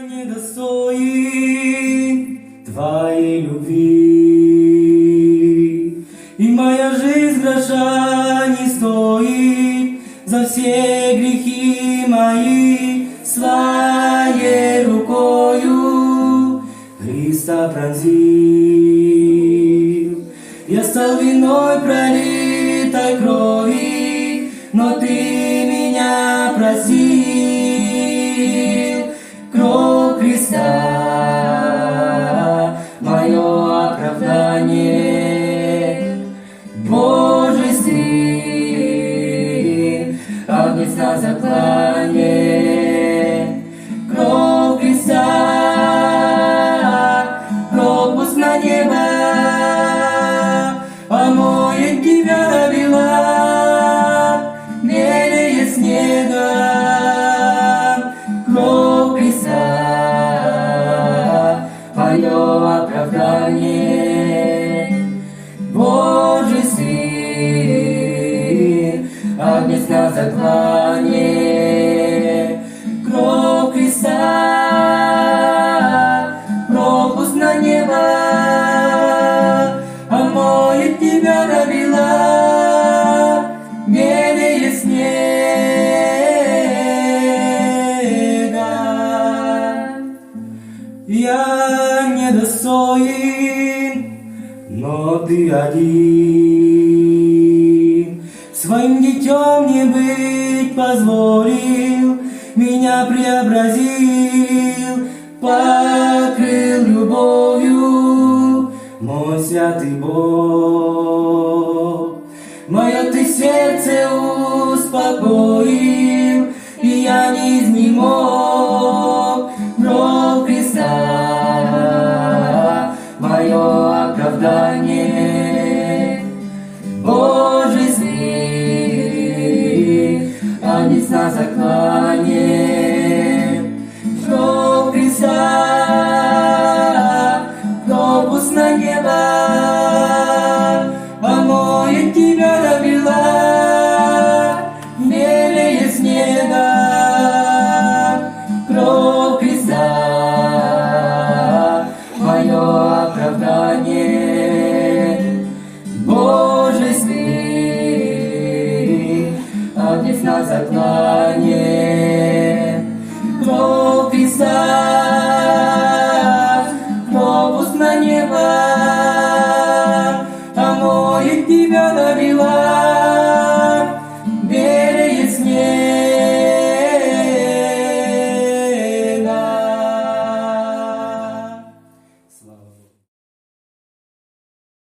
Недостоин Твоей любви, и моя жизнь гроша не стоит за все грехи мои. Своей рукою Христа пронзил. Я стал виной пролитой крови, но Ты меня простил. Кровь Христа — мое оправдание. Божий Сын, Агнец на заклане. Кровь Христа — пропуск на небо, омоет тебя до бела, белее снега. Кровь Христа — мое оправдание. Божий Сын, Агнец на заклане. Кровь Христа — пропуск на небо, омоет тебя до бела, белее снега. Я недостоин, но Ты один своим детем мне быть позволил, меня преобразил, покрыл любовью, мой святый Бог. Мое Ты сердце успокоил, и я не изнемог. Кровь Христа — мое оправдание. Божий Сын, Агнец на заклане. Кровь Христа — пропуск на небо, омоет тебя до бела, белее снега. Кровь Христа — мое оправдание. Божий Сын, Агнец на заклане.